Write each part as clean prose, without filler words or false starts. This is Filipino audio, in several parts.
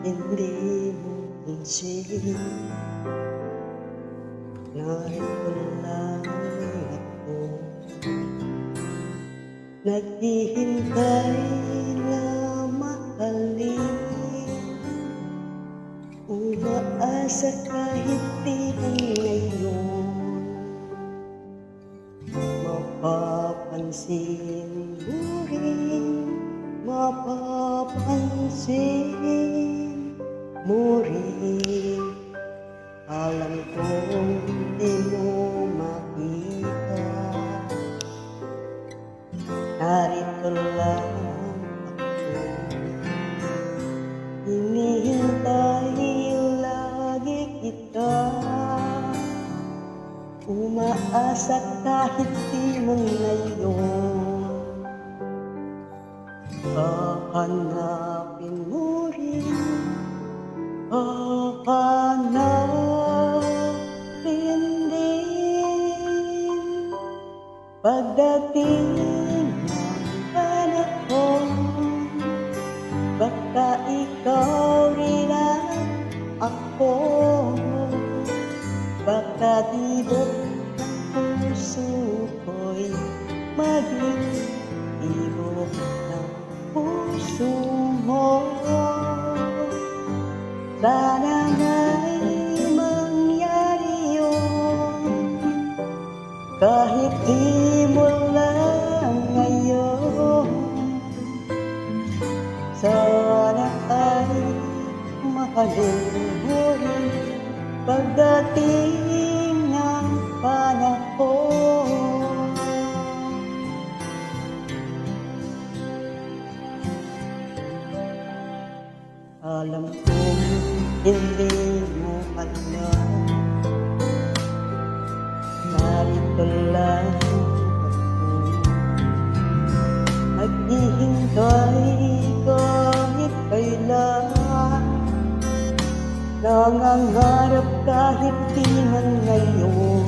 Hindi mo pansin, narito lang ako, naghihintay na mahalin, umaasa kahit di ngayon mapapansin mo rin, mapapansin mo rin. Alam kong di mo makita, narito lang ako, hinihintay lagi kita, umaasa kahit di man ngayon hahanapin mo rin, hahanapin din pagdating ng panahon. Baka ikaw rin at ako, baka tibok ng puso ko'y maging tibok ng puso mo. Sana nga'y mangyari yun, kahit di mo lang ngayon. Sana ay mahalin mo rin pagdating ng panahon. Alam kong hindi mo alam, narito lang ako, naghihintay kahit kailan, nangangarap kahit di man ngayon,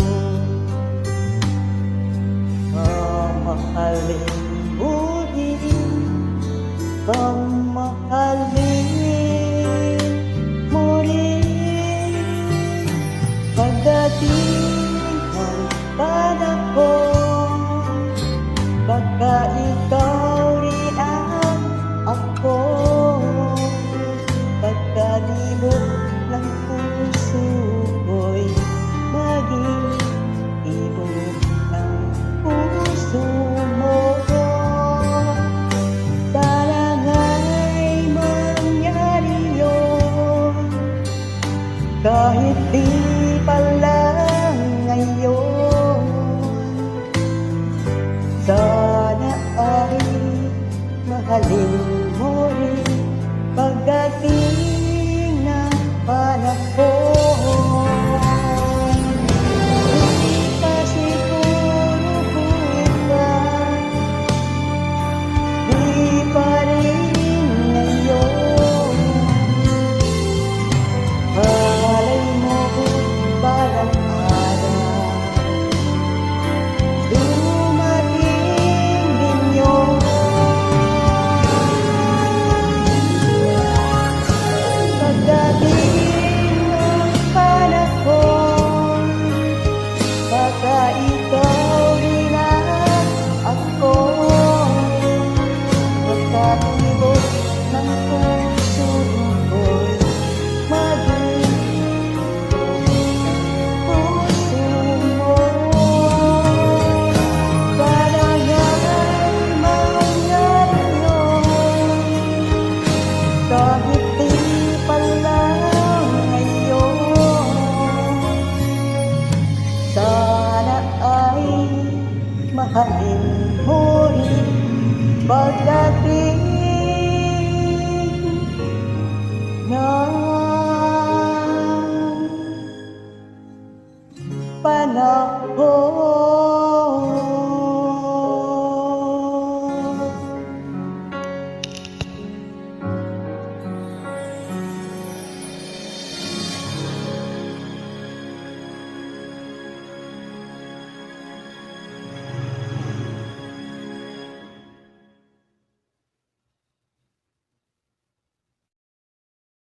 mamahalin mo rin, mamahalin mo rin pagdating ng panahon. Baka ikaw rin at ako, pagkalibot ng puso ko'y maging tibok ng puso mo. Kahit di pa lang ngayon, sana ay mahalin mo rin pagdating ng panahon. Hindi pa siguro bukas, di pa rin ngayon. Malay mo sana all.